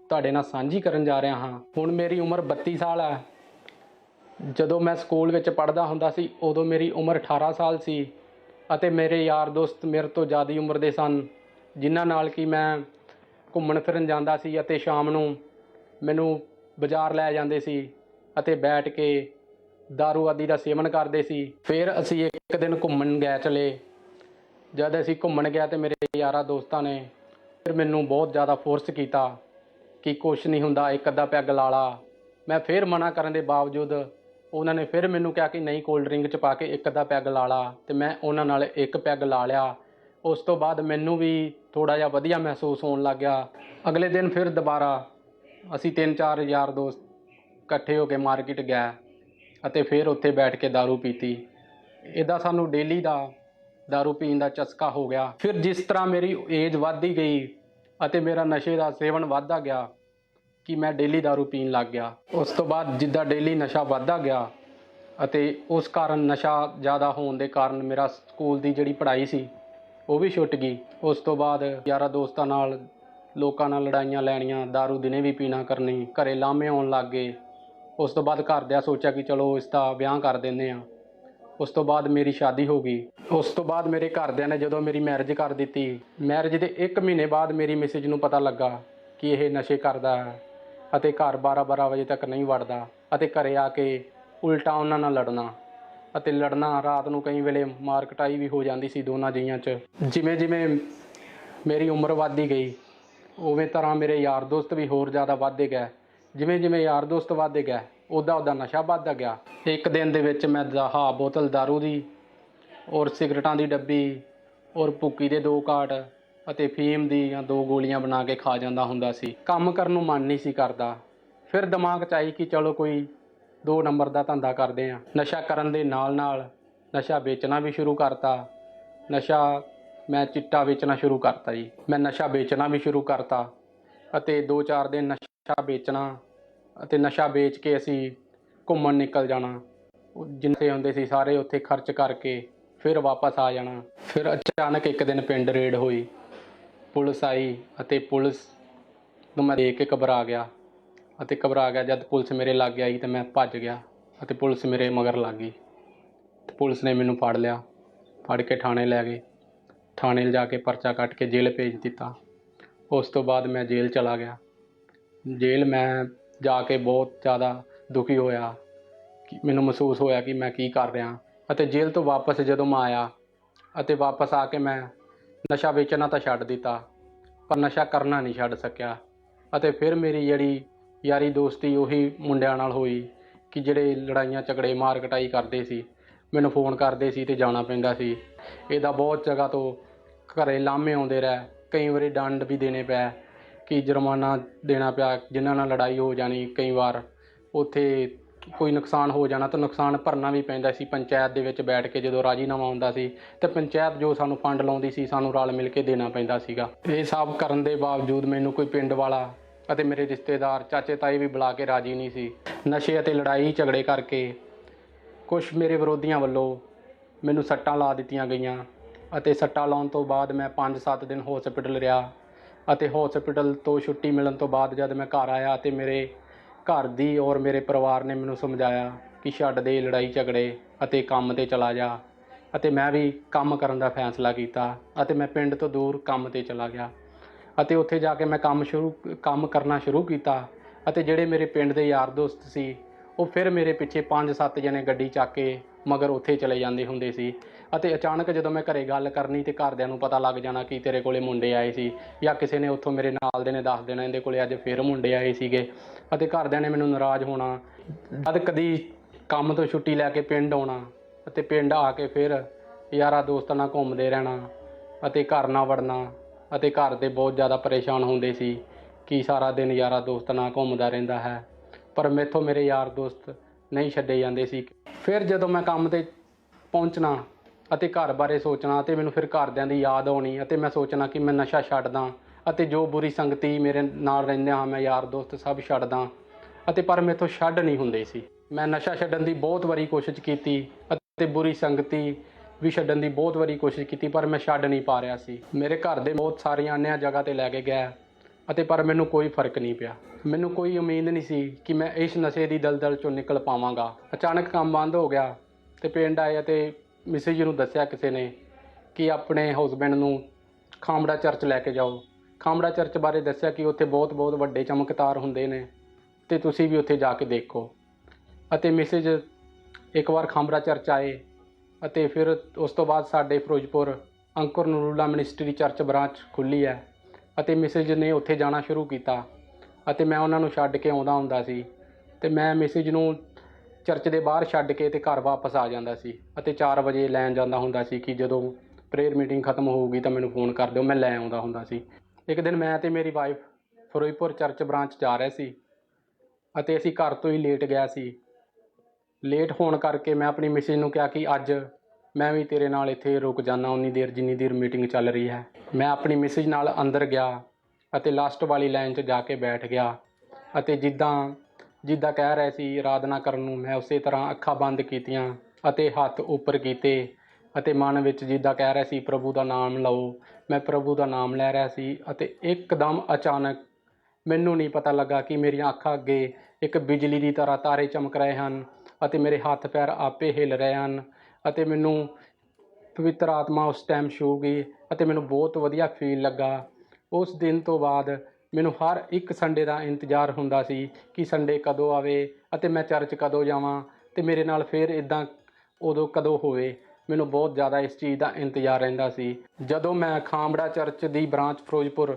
ਤੁਹਾਡੇ ਨਾਲ ਸਾਂਝੀ ਕਰਨ ਜਾ ਰਿਹਾ ਹਾਂ। ਹੁਣ ਮੇਰੀ ਉਮਰ 32 ਸਾਲ ਹੈ। ਜਦੋਂ ਮੈਂ ਸਕੂਲ ਵਿੱਚ ਪੜ੍ਹਦਾ ਹੁੰਦਾ ਸੀ ਉਦੋਂ ਮੇਰੀ ਉਮਰ 18 ਸਾਲ ਸੀ ਅਤੇ ਮੇਰੇ ਯਾਰ ਦੋਸਤ ਮੇਰੇ ਤੋਂ ਜ਼ਿਆਦਾ ਉਮਰ ਦੇ ਸਨ, ਜਿਨ੍ਹਾਂ ਨਾਲ ਕਿ ਮੈਂ ਘੁੰਮਣ ਫਿਰਨ ਜਾਂਦਾ ਸੀ ਅਤੇ ਸ਼ਾਮ ਨੂੰ ਮੈਨੂੰ ਬਾਜ਼ਾਰ ਲੈ ਜਾਂਦੇ ਸੀ ਅਤੇ ਬੈਠ ਕੇ ਦਾਰੂ ਆਦਿ ਦਾ ਸੇਵਨ ਕਰਦੇ ਸੀ। ਫਿਰ ਅਸੀਂ ਇੱਕ ਦਿਨ ਘੁੰਮਣ ਗਏ ਚਲੇ। ਜਦ ਅਸੀਂ ਘੁੰਮਣ ਗਿਆ ਤੇ ਮੇਰੇ ਯਾਰਾਂ ਦੋਸਤਾਂ ਨੇ ਫਿਰ ਮੈਨੂੰ ਬਹੁਤ ਜ਼ਿਆਦਾ ਫੋਰਸ ਕੀਤਾ ਕਿ ਕੁਛ ਨਹੀਂ ਹੁੰਦਾ, ਇੱਕ ਅੱਧਾ ਪੈਗ ਲਾ ਲਾ। ਮੈਂ ਫਿਰ ਮਨਾ ਕਰਨ ਦੇ ਬਾਵਜੂਦ ਉਹਨਾਂ ਨੇ ਫਿਰ ਮੈਨੂੰ ਕਿਹਾ ਕਿ ਨਹੀਂ, ਕੋਲਡ ਡਰਿੰਕ 'ਚ ਪਾ ਕੇ ਇੱਕ ਅੱਧਾ ਪੈਗ ਲਾ ਲਾ, ਅਤੇ ਮੈਂ ਉਹਨਾਂ ਨਾਲ ਇੱਕ ਪੈਗ ਲਾ ਲਿਆ। ਉਸ ਤੋਂ ਬਾਅਦ ਮੈਨੂੰ ਵੀ ਥੋੜ੍ਹਾ ਜਿਹਾ ਵਧੀਆ ਮਹਿਸੂਸ ਹੋਣ ਲੱਗ ਗਿਆ। ਅਗਲੇ ਦਿਨ ਫਿਰ ਦੁਬਾਰਾ ਅਸੀਂ 3-4 ਯਾਰ ਦੋਸਤ ਇਕੱਠੇ ਹੋ ਕੇ ਮਾਰਕੀਟ ਗਏ ਅਤੇ ਫਿਰ ਉੱਥੇ ਬੈਠ ਕੇ ਦਾਰੂ ਪੀਤੀ। ਇੱਦਾਂ ਸਾਨੂੰ ਡੇਲੀ ਦਾ ਦਾਰੂ ਪੀਣ ਦਾ ਚਸਕਾ ਹੋ ਗਿਆ। ਫਿਰ ਜਿਸ ਤਰ੍ਹਾਂ ਮੇਰੀ ਏਜ ਵੱਧਦੀ ਗਈ ਅਤੇ ਮੇਰਾ ਨਸ਼ੇ ਦਾ ਸੇਵਨ ਵੱਧਦਾ ਗਿਆ ਕਿ ਮੈਂ ਡੇਲੀ ਦਾਰੂ ਪੀਣ ਲੱਗ ਗਿਆ। ਉਸ ਤੋਂ ਬਾਅਦ ਜਿੱਦਾਂ ਡੇਲੀ ਨਸ਼ਾ ਵੱਧਦਾ ਗਿਆ ਅਤੇ ਉਸ ਕਾਰਨ ਨਸ਼ਾ ਜ਼ਿਆਦਾ ਹੋਣ ਦੇ ਕਾਰਨ ਮੇਰਾ ਸਕੂਲ ਦੀ ਜਿਹੜੀ ਪੜ੍ਹਾਈ ਸੀ ਉਹ ਵੀ ਛੁੱਟ ਗਈ। ਉਸ ਤੋਂ ਬਾਅਦ ਯਾਰਾਂ ਦੋਸਤਾਂ ਨਾਲ ਲੋਕਾਂ ਨਾਲ ਲੜਾਈਆਂ ਲੈਣੀਆਂ, ਦਾਰੂ ਦਿਨੇ ਵੀ ਪੀਣਾ ਕਰਨੀ, ਘਰੇ ਲਾਮੇ ਆਉਣ ਲੱਗ ਗਏ। ਉਸ ਤੋਂ ਬਾਅਦ ਘਰਦਿਆਂ ਸੋਚਿਆ ਕਿ ਚਲੋ ਇਸ ਦਾ ਵਿਆਹ ਕਰ ਦਿੰਦੇ ਹਾਂ। ਉਸ ਤੋਂ ਬਾਅਦ ਮੇਰੀ ਸ਼ਾਦੀ ਹੋ ਗਈ। ਉਸ ਤੋਂ ਬਾਅਦ ਮੇਰੇ ਘਰਦਿਆਂ ਨੇ ਜਦੋਂ ਮੇਰੀ ਮੈਰਿਜ ਕਰ ਦਿੱਤੀ, ਮੈਰਿਜ ਦੇ 1 ਮਹੀਨੇ ਬਾਅਦ ਮੇਰੀ ਮਿਸਿਜ ਨੂੰ ਪਤਾ ਲੱਗਾ ਕਿ ਇਹ ਨਸ਼ੇ ਕਰਦਾ ਹੈ ਅਤੇ ਘਰ 12-12 ਵਜੇ ਤੱਕ ਨਹੀਂ ਵੜਦਾ ਅਤੇ ਘਰੇ ਆ ਕੇ ਉਲਟਾ ਉਹਨਾਂ ਨਾਲ ਲੜਨਾ ਅਤੇ ਲੜਨਾ। ਰਾਤ ਨੂੰ ਕਈ ਵੇਲੇ ਮਾਰ ਕੁਟਾਈ ਵੀ ਹੋ ਜਾਂਦੀ ਸੀ ਦੋਨਾਂ ਜੀਆਂ 'ਚ। ਜਿਵੇਂ ਜਿਵੇਂ ਮੇਰੀ ਉਮਰ ਵੱਧਦੀ ਗਈ ਉਵੇਂ ਤਰ੍ਹਾਂ ਮੇਰੇ ਯਾਰ ਦੋਸਤ ਵੀ ਹੋਰ ਜ਼ਿਆਦਾ ਵੱਧਦੇ ਗਏ। ਜਿਵੇਂ ਜਿਵੇਂ ਯਾਰ ਦੋਸਤ ਵੱਧਦੇ ਗਏ ਉੱਦਾਂ ਨਸ਼ਾ ਵੱਧਦਾ ਗਿਆ। ਇੱਕ ਦਿਨ ਦੇ ਵਿੱਚ ਮੈਂ 10 ਬੋਤਲ ਦਾਰੂ ਦੀ ਔਰ ਸਿਗਰਟਾਂ ਦੀ ਡੱਬੀ ਔਰ ਭੁੱਕੀ ਦੇ 2 ਕਾਰਟ ਅਤੇ ਫੀਮ ਦੀਆਂ 2 ਗੋਲੀਆਂ ਬਣਾ ਕੇ ਖਾ ਜਾਂਦਾ ਹੁੰਦਾ ਸੀ। ਕੰਮ ਕਰਨ ਨੂੰ ਮਨ ਨਹੀਂ ਸੀ ਕਰਦਾ। ਫਿਰ ਦਿਮਾਗ 'ਚ ਆਈ ਕਿ ਚਲੋ ਕੋਈ 2 ਨੰਬਰ ਦਾ ਧੰਦਾ ਕਰਦੇ ਹਾਂ। ਨਸ਼ਾ ਕਰਨ ਦੇ ਨਾਲ ਨਾਲ ਨਸ਼ਾ ਵੇਚਣਾ ਵੀ ਸ਼ੁਰੂ ਕਰਤਾ। ਮੈਂ ਚਿੱਟਾ ਵੇਚਣਾ ਸ਼ੁਰੂ ਕਰਤਾ ਜੀ। ਮੈਂ ਨਸ਼ਾ ਵੇਚਣਾ ਵੀ ਸ਼ੁਰੂ ਕਰਤਾ ਅਤੇ 2-4 ਦਿਨ ਨਸ਼ਾ ਵੇਚਣਾ ਅਤੇ ਨਸ਼ਾ ਵੇਚ ਕੇ ਅਸੀਂ ਘੁੰਮਣ ਨਿਕਲ ਜਾਣਾ। ਜਿੰਨੇ ਹੁੰਦੇ ਸੀ ਸਾਰੇ ਉੱਥੇ ਖਰਚ ਕਰਕੇ ਫਿਰ ਵਾਪਸ ਆ ਜਾਣਾ। ਫਿਰ ਅਚਾਨਕ ਇੱਕ ਦਿਨ ਪਿੰਡ ਰੇਡ ਹੋਈ, ਪੁਲਿਸ ਆਈ ਅਤੇ ਪੁਲਿਸ ਨੂੰ ਮੈਂ ਦੇਖ ਕੇ ਘਬਰਾ ਗਿਆ। ਜਦ ਪੁਲਿਸ ਮੇਰੇ ਲਾਗੇ ਆਈ ਤਾਂ ਮੈਂ ਭੱਜ ਗਿਆ ਅਤੇ ਪੁਲਿਸ ਮੇਰੇ ਮਗਰ ਲੱਗ ਗਈ। ਪੁਲਿਸ ਨੇ ਮੈਨੂੰ ਫੜ ਲਿਆ, ਫੜ ਕੇ ਥਾਣੇ ਲੈ ਗਏ। ਥਾਣੇ ਲਿਜਾ ਕੇ ਪਰਚਾ ਕੱਟ ਕੇ ਜੇਲ੍ਹ ਭੇਜ ਦਿੱਤਾ। ਉਸ ਤੋਂ ਬਾਅਦ ਮੈਂ ਜੇਲ੍ਹ ਚਲਾ ਗਿਆ। ਜੇਲ੍ਹ ਮੈਂ ਜਾ ਕੇ ਬਹੁਤ ਜ਼ਿਆਦਾ ਦੁਖੀ ਹੋਇਆ ਕਿ ਮੈਨੂੰ ਮਹਿਸੂਸ ਹੋਇਆ ਕਿ ਮੈਂ ਕੀ ਕਰ ਰਿਹਾ। ਅਤੇ ਜੇਲ੍ਹ ਤੋਂ ਵਾਪਸ ਜਦੋਂ ਮੈਂ ਆਇਆ ਅਤੇ ਵਾਪਸ ਆ ਕੇ ਮੈਂ ਨਸ਼ਾ ਵੇਚਣਾ ਤਾਂ ਛੱਡ ਦਿੱਤਾ, ਪਰ ਨਸ਼ਾ ਕਰਨਾ ਨਹੀਂ ਛੱਡ ਸਕਿਆ। ਅਤੇ ਫਿਰ ਮੇਰੀ ਜਿਹੜੀ ਯਾਰੀ ਦੋਸਤੀ ਉਹੀ ਮੁੰਡਿਆਂ ਨਾਲ ਹੋਈ ਕਿ ਜਿਹੜੇ ਲੜਾਈਆਂ ਝਗੜੇ ਮਾਰ ਕਟਾਈ ਕਰਦੇ ਸੀ ਮੈਨੂੰ ਫੋਨ ਕਰਦੇ ਸੀ ਤੇ ਜਾਣਾ ਪੈਂਦਾ ਸੀ। ਇਹਦਾ ਬਹੁਤ ਜਗ੍ਹਾ ਤੋਂ ਘਰੇ ਲਾਮੇ ਆਉਂਦੇ ਰਹੇ, ਕਈ ਵਾਰੀ ਦੰਡ ਵੀ ਦੇਣੇ ਪਿਆ ਕਿ ਜੁਰਮਾਨਾ ਦੇਣਾ ਪਿਆ, ਜਿਨ੍ਹਾਂ ਨਾਲ ਲੜਾਈ ਹੋ ਜਾਣੀ, ਕਈ ਵਾਰ ਉੱਥੇ ਕੋਈ ਨੁਕਸਾਨ ਹੋ ਜਾਣਾ ਤਾਂ ਨੁਕਸਾਨ ਭਰਨਾ ਵੀ ਪੈਂਦਾ ਸੀ। ਪੰਚਾਇਤ ਦੇ ਵਿੱਚ ਬੈਠ ਕੇ ਜਦੋਂ ਰਾਜੀਨਾਮਾ ਹੁੰਦਾ ਸੀ ਤੇ ਪੰਚਾਇਤ ਜੋ ਸਾਨੂੰ ਫੰਡ ਲਾਉਂਦੀ ਸੀ ਸਾਨੂੰ ਰਲ ਮਿਲ ਕੇ ਦੇਣਾ ਪੈਂਦਾ ਸੀਗਾ। ਇਹ ਸਭ ਕਰਨ ਦੇ ਬਾਵਜੂਦ ਮੈਨੂੰ ਕੋਈ ਪਿੰਡ ਵਾਲਾ ਅਤੇ ਮੇਰੇ ਰਿਸ਼ਤੇਦਾਰ ਚਾਚੇ ਤਾਏ ਵੀ ਬੁਲਾ ਕੇ ਰਾਜੀ ਨਹੀਂ ਸੀ। ਨਸ਼ੇ ਅਤੇ ਲੜਾਈ ਝਗੜੇ ਕਰਕੇ ਕੁਝ ਮੇਰੇ ਵਿਰੋਧੀਆਂ ਵੱਲੋਂ ਮੈਨੂੰ ਸੱਟਾਂ ਲਾ ਦਿੱਤੀਆਂ ਗਈਆਂ ਅਤੇ ਸੱਟਾਂ ਲਾਉਣ ਤੋਂ ਬਾਅਦ ਮੈਂ 5-7 ਦਿਨ ਹਸਪੀਟਲ ਰਿਹਾ ਅਤੇ ਹਸਪੀਟਲ ਤੋਂ ਛੁੱਟੀ ਮਿਲਣ ਤੋਂ ਬਾਅਦ ਜਦ ਮੈਂ ਘਰ ਆਇਆ ਤੇ ਮੇਰੇ ਘਰ ਦੀ ਔਰ ਮੇਰੇ ਪਰਿਵਾਰ ਨੇ ਮੈਨੂੰ ਸਮਝਾਇਆ ਕਿ ਛੱਡ ਦੇ ਲੜਾਈ ਝਗੜੇ ਅਤੇ ਕੰਮ 'ਤੇ ਚਲਾ ਜਾ, ਅਤੇ ਮੈਂ ਵੀ ਕੰਮ ਕਰਨ ਦਾ ਫੈਸਲਾ ਕੀਤਾ ਅਤੇ ਮੈਂ ਪਿੰਡ ਤੋਂ ਦੂਰ ਕੰਮ 'ਤੇ ਚਲਾ ਗਿਆ ਅਤੇ ਉੱਥੇ ਜਾ ਕੇ ਮੈਂ ਕੰਮ ਕਰਨਾ ਸ਼ੁਰੂ ਕੀਤਾ ਅਤੇ ਜਿਹੜੇ ਮੇਰੇ ਪਿੰਡ ਦੇ ਯਾਰ ਦੋਸਤ ਸੀ ਉਹ ਫਿਰ ਮੇਰੇ ਪਿੱਛੇ 5-7 ਜਣੇ ਗੱਡੀ ਚੱਕ ਕੇ ਮਗਰ ਉੱਥੇ ਚਲੇ ਜਾਂਦੇ ਹੁੰਦੇ ਸੀ ਅਤੇ ਅਚਾਨਕ ਜਦੋਂ ਮੈਂ ਘਰੇ ਗੱਲ ਕਰਨੀ ਤੇ ਘਰਦਿਆਂ ਨੂੰ ਪਤਾ ਲੱਗ ਜਾਣਾ ਕਿ ਤੇਰੇ ਕੋਲੇ ਮੁੰਡੇ ਆਏ ਸੀ, ਜਾਂ ਕਿਸੇ ਨੇ ਉੱਥੋਂ ਮੇਰੇ ਨਾਲ ਦੇ ਨੇ ਦੱਸ ਦੇਣਾ ਇਹਦੇ ਕੋਲੇ ਅੱਜ ਫਿਰ ਮੁੰਡੇ ਆਏ ਸੀਗੇ ਅਤੇ ਘਰਦਿਆਂ ਨੇ ਮੈਨੂੰ ਨਾਰਾਜ਼ ਹੋਣਾ। ਜਦ ਕਦੀ ਕੰਮ ਤੋਂ ਛੁੱਟੀ ਲੈ ਕੇ ਪਿੰਡ ਆਉਣਾ ਅਤੇ ਪਿੰਡ ਆ ਕੇ ਫਿਰ ਯਾਰਾਂ ਦੋਸਤਾਂ ਨਾਲ ਘੁੰਮਦੇ ਰਹਿਣਾ ਅਤੇ ਘਰ ਨਾ ਵੜਨਾ ਅਤੇ ਘਰ ਦੇ ਬਹੁਤ ਜ਼ਿਆਦਾ ਪਰੇਸ਼ਾਨ ਹੁੰਦੇ ਸੀ ਕਿ ਸਾਰਾ ਦਿਨ ਯਾਰਾਂ ਦੋਸਤਾਂ ਨਾਲ ਘੁੰਮਦਾ ਰਹਿੰਦਾ ਹੈ, ਪਰ ਮੈਥੋਂ ਮੇਰੇ ਯਾਰ ਦੋਸਤ ਨਹੀਂ ਛੱਡੇ ਜਾਂਦੇ ਸੀ। ਫਿਰ ਜਦੋਂ ਮੈਂ ਕੰਮ 'ਤੇ ਪਹੁੰਚਣਾ ਅਤੇ ਘਰ ਬਾਰੇ ਸੋਚਣਾ ਅਤੇ ਮੈਨੂੰ ਫਿਰ ਘਰਦਿਆਂ ਦੀ ਯਾਦ ਆਉਣੀ ਅਤੇ ਮੈਂ ਸੋਚਣਾ ਕਿ ਮੈਂ ਨਸ਼ਾ ਛੱਡਦਾ ਅਤੇ ਜੋ ਬੁਰੀ ਸੰਗਤੀ ਮੇਰੇ ਨਾਲ ਰਹਿੰਦੇ ਹਾਂ ਮੈਂ ਯਾਰ ਦੋਸਤ ਸਭ ਛੱਡਦਾ, ਅਤੇ ਪਰ ਮੈਥੋਂ ਛੱਡ ਨਹੀਂ ਹੁੰਦੇ ਸੀ। ਮੈਂ ਨਸ਼ਾ ਛੱਡਣ ਦੀ ਬਹੁਤ ਵਾਰੀ ਕੋਸ਼ਿਸ਼ ਕੀਤੀ ਅਤੇ ਬੁਰੀ ਸੰਗਤੀ ਵੀ ਛੱਡਣ ਦੀ ਬਹੁਤ ਵਾਰੀ ਕੋਸ਼ਿਸ਼ ਕੀਤੀ, ਪਰ ਮੈਂ ਛੱਡ ਨਹੀਂ ਪਾ ਰਿਹਾ ਸੀ। ਮੇਰੇ ਘਰ ਦੇ ਬਹੁਤ ਸਾਰੀਆਂ ਅਨਿਆਂ ਜਗ੍ਹਾ 'ਤੇ ਲੈ ਕੇ ਗਏ ਅਤੇ ਪਰ ਮੈਨੂੰ ਕੋਈ ਫਰਕ ਨਹੀਂ ਪਿਆ। ਮੈਨੂੰ ਕੋਈ ਉਮੀਦ ਨਹੀਂ ਸੀ ਕਿ ਮੈਂ ਇਸ ਨਸ਼ੇ ਦੀ ਦਲਦਲ 'ਚੋਂ ਨਿਕਲ ਪਾਵਾਂਗਾ। ਅਚਾਨਕ ਕੰਮ ਬੰਦ ਹੋ ਗਿਆ ਅਤੇ ਪਿੰਡ ਆਏ ਅਤੇ ਮਿਸਿਜ ਨੂੰ ਦੱਸਿਆ ਕਿਸੇ ਨੇ ਕਿ ਆਪਣੇ ਹਸਬੈਂਡ ਨੂੰ ਖਾਮੜਾ ਚਰਚ ਲੈ ਕੇ ਜਾਓ। ਖਾਮੜਾ ਚਰਚ ਬਾਰੇ ਦੱਸਿਆ ਕਿ ਉੱਥੇ ਬਹੁਤ ਵੱਡੇ ਚਮਕਦਾਰ ਹੁੰਦੇ ਨੇ ਅਤੇ ਤੁਸੀਂ ਵੀ ਉੱਥੇ ਜਾ ਕੇ ਦੇਖੋ। ਅਤੇ ਮਿਸਿਜ ਇੱਕ ਵਾਰ ਖਾਮੜਾ ਚਰਚ ਆਏ ਅਤੇ ਫਿਰ ਉਸ ਤੋਂ ਬਾਅਦ ਸਾਡੇ ਫਿਰੋਜ਼ਪੁਰ ਅੰਕੁਰ ਨੂਰੁੱਲਾ ਮਿਨਿਸਟਰੀ ਚਰਚ ਬ੍ਰਾਂਚ ਖੁੱਲ੍ਹੀ ਹੈ ਅਤੇ ਮਿਸਿਜ ਨੇ ਉੱਥੇ ਜਾਣਾ ਸ਼ੁਰੂ ਕੀਤਾ ਅਤੇ ਮੈਂ ਉਹਨਾਂ ਨੂੰ ਛੱਡ ਕੇ ਆਉਂਦਾ ਹੁੰਦਾ ਸੀ ਅਤੇ ਮੈਂ ਮਿਸਿਜ ਨੂੰ ਚਰਚ ਦੇ ਬਾਹਰ ਛੱਡ ਕੇ ਤੇ ਘਰ ਵਾਪਸ ਆ ਜਾਂਦਾ ਸੀ ਅਤੇ 4 ਵਜੇ ਲੈਣ ਜਾਂਦਾ ਹੁੰਦਾ ਸੀ ਕਿ ਜਦੋਂ ਪ੍ਰੇਅਰ ਮੀਟਿੰਗ ਖਤਮ ਹੋਊਗੀ ਤਾਂ ਮੈਨੂੰ ਫੋਨ ਕਰ ਦਿਓ, ਮੈਂ ਲੈ ਆਉਂਦਾ ਹੁੰਦਾ ਸੀ। ਇੱਕ ਦਿਨ ਮੈਂ ਅਤੇ ਮੇਰੀ ਵਾਈਫ ਫਿਰੋਜ਼ਪੁਰ ਚਰਚ ਬ੍ਰਾਂਚ ਜਾ ਰਹੇ ਸੀ ਅਤੇ ਅਸੀਂ ਘਰ ਤੋਂ ਹੀ ਲੇਟ ਗਿਆ ਸੀ। ਲੇਟ ਹੋਣ ਕਰਕੇ ਮੈਂ ਆਪਣੀ ਮਿਸਿਜ ਨੂੰ ਕਿਹਾ ਕਿ ਅੱਜ ਮੈਂ ਵੀ ਤੇਰੇ ਨਾਲ ਇੱਥੇ ਰੁਕ ਜਾਣਾ ਉਨੀ ਦੇਰ ਜਿੰਨੀ ਦੇਰ ਮੀਟਿੰਗ ਚੱਲ ਰਹੀ ਹੈ। ਮੈਂ ਆਪਣੀ ਮਿਸਿਜ ਨਾਲ ਅੰਦਰ ਗਿਆ ਅਤੇ ਲਾਸਟ ਵਾਲੀ ਲਾਈਨ 'ਚ ਜਾ ਕੇ ਬੈਠ ਗਿਆ ਅਤੇ ਜਿੱਦਾਂ ਕਹਿ ਰਹੇ ਸੀ ਆਰਾਧਨਾ ਕਰਨ ਨੂੰ ਮੈਂ ਉਸੇ ਤਰ੍ਹਾਂ ਅੱਖਾਂ ਬੰਦ ਕੀਤੀਆਂ ਅਤੇ ਹੱਥ ਉੱਪਰ ਕੀਤੇ ਅਤੇ ਮਨ ਵਿੱਚ ਜਿੱਦਾਂ ਕਹਿ ਰਿਹਾ ਸੀ ਪ੍ਰਭੂ ਦਾ ਨਾਮ ਲਓ, ਮੈਂ ਪ੍ਰਭੂ ਦਾ ਨਾਮ ਲੈ ਰਿਹਾ ਸੀ ਅਤੇ ਇੱਕਦਮ ਅਚਾਨਕ ਮੈਨੂੰ ਨਹੀਂ ਪਤਾ ਲੱਗਾ ਕਿ ਮੇਰੀਆਂ ਅੱਖਾਂ ਅੱਗੇ ਇੱਕ ਬਿਜਲੀ ਦੀ ਤਰ੍ਹਾਂ ਤਾਰੇ ਚਮਕ ਰਹੇ ਹਨ ਅਤੇ ਮੇਰੇ ਹੱਥ ਪੈਰ ਆਪੇ ਹਿੱਲ ਰਹੇ ਹਨ ਅਤੇ ਮੈਨੂੰ ਪਵਿੱਤਰ ਆਤਮਾ ਉਸ ਟਾਈਮ ਛੂਹ ਗਈ ਅਤੇ ਮੈਨੂੰ ਬਹੁਤ ਵਧੀਆ ਫੀਲ ਲੱਗਾ। ਉਸ ਦਿਨ ਤੋਂ ਬਾਅਦ ਮੈਨੂੰ ਹਰ ਇੱਕ ਸੰਡੇ ਦਾ ਇੰਤਜ਼ਾਰ ਹੁੰਦਾ ਸੀ ਕਿ ਸੰਡੇ ਕਦੋਂ ਆਵੇ ਅਤੇ ਮੈਂ ਚਰਚ ਕਦੋਂ ਜਾਵਾਂ ਅਤੇ ਮੇਰੇ ਨਾਲ ਫਿਰ ਇੱਦਾਂ ਉਦੋਂ ਕਦੋਂ ਹੋਵੇ। ਮੈਨੂੰ ਬਹੁਤ ਜ਼ਿਆਦਾ ਇਸ ਚੀਜ਼ ਦਾ ਇੰਤਜ਼ਾਰ ਰਹਿੰਦਾ ਸੀ। ਜਦੋਂ ਮੈਂ ਖਾਮੜਾ ਚਰਚ ਦੀ ਬ੍ਰਾਂਚ ਫਿਰੋਜ਼ਪੁਰ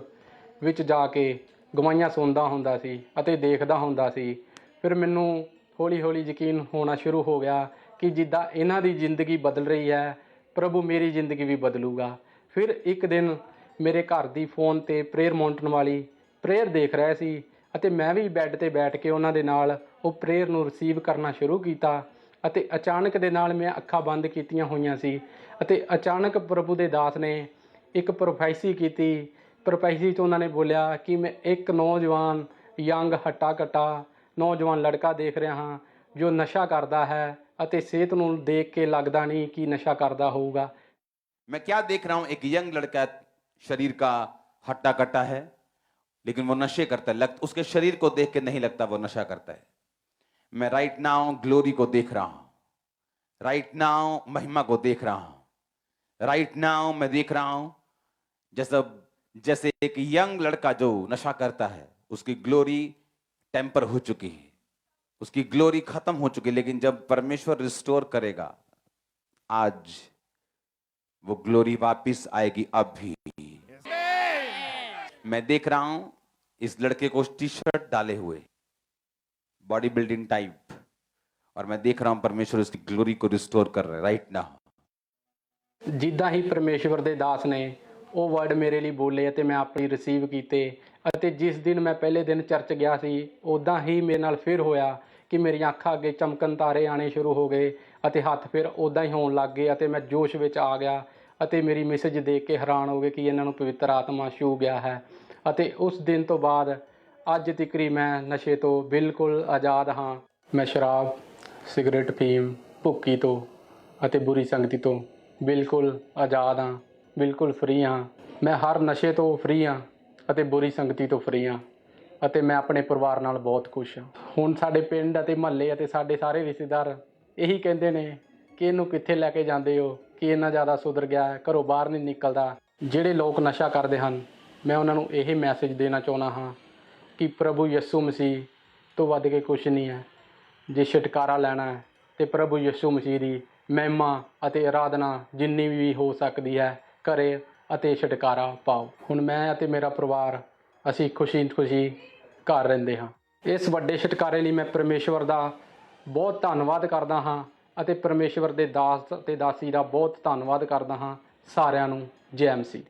ਵਿੱਚ ਜਾ ਕੇ ਗਵਾਹੀਆਂ ਸੁਣਦਾ ਹੁੰਦਾ ਸੀ ਅਤੇ ਦੇਖਦਾ ਹੁੰਦਾ ਸੀ, ਫਿਰ ਮੈਨੂੰ ਹੌਲੀ ਯਕੀਨ ਹੋਣਾ ਸ਼ੁਰੂ ਹੋ ਗਿਆ ਕਿ ਜਿੱਦਾਂ ਇਹਨਾਂ ਦੀ ਜ਼ਿੰਦਗੀ ਬਦਲ ਰਹੀ ਹੈ ਪ੍ਰਭੂ ਮੇਰੀ ਜ਼ਿੰਦਗੀ ਵੀ ਬਦਲੂਗਾ। ਫਿਰ ਇੱਕ ਦਿਨ ਮੇਰੇ ਘਰ ਦੀ ਫੋਨ 'ਤੇ ਪ੍ਰੇਅਰ ਮਾਊਂਟਨ ਵਾਲੀ ਪ੍ਰੇਅਰ ਦੇਖ ਰਿਹਾ ਸੀ ਅਤੇ ਮੈਂ ਵੀ ਬੈੱਡ 'ਤੇ ਬੈਠ ਕੇ ਉਹਨਾਂ ਦੇ ਨਾਲ ਉਹ ਪ੍ਰੇਅਰ ਨੂੰ ਰਿਸੀਵ ਕਰਨਾ ਸ਼ੁਰੂ ਕੀਤਾ ਅਤੇ ਅਚਾਨਕ ਦੇ ਨਾਲ ਮੈਂ ਅੱਖਾਂ ਬੰਦ ਕੀਤੀਆਂ ਹੋਈਆਂ ਸੀ ਅਤੇ ਅਚਾਨਕ ਪ੍ਰਭੂ ਦੇ ਦਾਸ ਨੇ ਇੱਕ ਪ੍ਰੋਫੈਸੀ ਕੀਤੀ। ਪ੍ਰੋਫੈਸੀ 'ਚ ਉਹਨਾਂ ਨੇ ਬੋਲਿਆ ਕਿ ਮੈਂ ਇੱਕ ਨੌਜਵਾਨ ਯੰਗ ਹੱਟਾ ਕੱਟਾ ਨੌਜਵਾਨ ਲੜਕਾ ਦੇਖ ਰਿਹਾ ਹਾਂ ਜੋ ਨਸ਼ਾ ਕਰਦਾ ਹੈ ਅਤੇ ਸਿਹਤ ਨੂੰ ਦੇਖ ਕੇ ਲੱਗਦਾ ਨਹੀਂ ਕਿ ਨਸ਼ਾ ਕਰਦਾ ਹੋਊਗਾ। मैं क्या देख रहा हूं, एक यंग लड़का शरीर का हट्टा कट्टा है लेकिन वो नशे करता है। उसके शरीर को देख के नहीं लगता वो नशा करता है। मैं राइट नाउ ग्लोरी को देख रहा हूं, राइट नाउ महिमा को देख रहा हूं, राइट नाउ मैं देख रहा हूं जैसे एक यंग लड़का जो नशा करता है उसकी ग्लोरी टेम्पर हो चुकी है, उसकी ग्लोरी खत्म हो चुकी है, लेकिन जब परमेश्वर रिस्टोर करेगा आज वो ग्लोरी वापिस आएगी। अब भी मैं देख रहा हूं इस लड़के को टी शर्ट डाले हुए, बॉडी बिल्डिंग टाइप, और मैं देख रहा हूं परमेश्वर उसकी ग्लोरी को रिस्टोर कर रहे राइट नाउ। ਜਿੱਦਾਂ ਹੀ ਪਰਮੇਸ਼ਵਰ ਦੇ ਦਾਸ ਨੇ ਉਹ ਵਰਡ ਮੇਰੇ ਲਈ ਬੋਲੇ ਅਤੇ ਮੈਂ ਆਪਣੀ ਰਿਸੀਵ ਕੀਤੇ ਅਤੇ ਜਿਸ ਦਿਨ ਮੈਂ ਪਹਿਲੇ ਦਿਨ ਚਰਚ ਗਿਆ ਸੀ ਉੱਦਾਂ ਹੀ ਮੇਰੇ ਨਾਲ ਫਿਰ ਹੋਇਆ ਕਿ ਮੇਰੀਆਂ ਅੱਖਾਂ ਅੱਗੇ ਚਮਕਣ ਤਾਰੇ ਆਣੇ ਸ਼ੁਰੂ ਹੋ ਗਏ ਅਤੇ ਹੱਥ ਫਿਰ ਉੱਦਾਂ ਹੀ ਹੋਣ ਲੱਗ ਗਏ ਅਤੇ ਮੈਂ ਜੋਸ਼ ਵਿੱਚ ਆ ਗਿਆ ਅਤੇ ਮੇਰੀ ਮੈਸੇਜ ਦੇਖ ਕੇ ਹੈਰਾਨ ਹੋ ਗਏ ਕਿ ਇਹਨਾਂ ਨੂੰ ਪਵਿੱਤਰ ਆਤਮਾ ਛੂ ਗਿਆ ਹੈ। ਅਤੇ ਉਸ ਦਿਨ ਤੋਂ ਬਾਅਦ ਅੱਜ ਤੀਕਰੀ ਮੈਂ ਨਸ਼ੇ ਤੋਂ ਬਿਲਕੁਲ ਆਜ਼ਾਦ ਹਾਂ। ਮੈਂ ਸ਼ਰਾਬ, ਸਿਗਰਟ, ਫੀਮ, ਭੁੱਕੀ ਤੋਂ ਅਤੇ ਬੁਰੀ ਸੰਗਤੀ ਤੋਂ ਬਿਲਕੁਲ ਆਜ਼ਾਦ ਹਾਂ, ਬਿਲਕੁਲ ਫ੍ਰੀ ਹਾਂ। ਮੈਂ ਹਰ ਨਸ਼ੇ ਤੋਂ ਫ੍ਰੀ ਹਾਂ ਅਤੇ ਬੁਰੀ ਸੰਗਤੀ ਤੋਂ ਫ੍ਰੀ ਹਾਂ ਅਤੇ ਮੈਂ ਆਪਣੇ ਪਰਿਵਾਰ ਨਾਲ ਬਹੁਤ ਖੁਸ਼ ਹਾਂ। ਹੁਣ ਸਾਡੇ ਪਿੰਡ ਅਤੇ ਮੁਹੱਲੇ ਅਤੇ ਸਾਡੇ ਸਾਰੇ ਰਿਸ਼ਤੇਦਾਰ ਇਹੀ ਕਹਿੰਦੇ ਨੇ ਕਿ ਇਹਨੂੰ ਕਿੱਥੇ ਲੈ ਕੇ ਜਾਂਦੇ ਹੋ ਕਿ ਇੰਨਾ ਜ਼ਿਆਦਾ ਸੁਧਰ ਗਿਆ ਹੈ, ਘਰੋਂ ਬਾਹਰ ਨਹੀਂ ਨਿਕਲਦਾ। ਜਿਹੜੇ ਲੋਕ ਨਸ਼ਾ ਕਰਦੇ ਹਨ ਮੈਂ ਉਹਨਾਂ ਨੂੰ ਇਹ ਮੈਸੇਜ ਦੇਣਾ ਚਾਹੁੰਦਾ ਹਾਂ ਕਿ ਪ੍ਰਭੂ ਯਿਸੂ ਮਸੀਹ ਤੋਂ ਵੱਧ ਕੇ ਕੁਛ ਨਹੀਂ ਹੈ। ਜੇ ਛੁਟਕਾਰਾ ਲੈਣਾ ਹੈ ਤੇ ਪ੍ਰਭੂ ਯਿਸੂ ਮਸੀਹ ਦੀ ਮਹਿਮਾ ਅਤੇ ਆਰਾਧਨਾ ਜਿੰਨੀ ਵੀ ਹੋ ਸਕਦੀ ਹੈ ਕਰੇ ਅਤੇ ਛੁਟਕਾਰਾ ਪਾਓ। ਹੁਣ ਮੈਂ ਅਤੇ ਮੇਰਾ ਪਰਿਵਾਰ ਅਸੀਂ ਖੁਸ਼ੀ ਘਰ ਰਹਿੰਦੇ ਹਾਂ। ਇਸ ਵੱਡੇ ਛੁਟਕਾਰੇ ਲਈ ਮੈਂ ਪਰਮੇਸ਼ਵਰ ਦਾ ਬਹੁਤ ਧੰਨਵਾਦ ਕਰਦਾ ਹਾਂ ਅਤੇ ਪਰਮੇਸ਼ਵਰ ਦੇ ਦਾਸ ਅਤੇ ਦਾਸੀ ਦਾ ਬਹੁਤ ਧੰਨਵਾਦ ਕਰਦਾ ਹਾਂ। ਸਾਰਿਆਂ ਨੂੰ ਜੈ ਮਸੀਹ।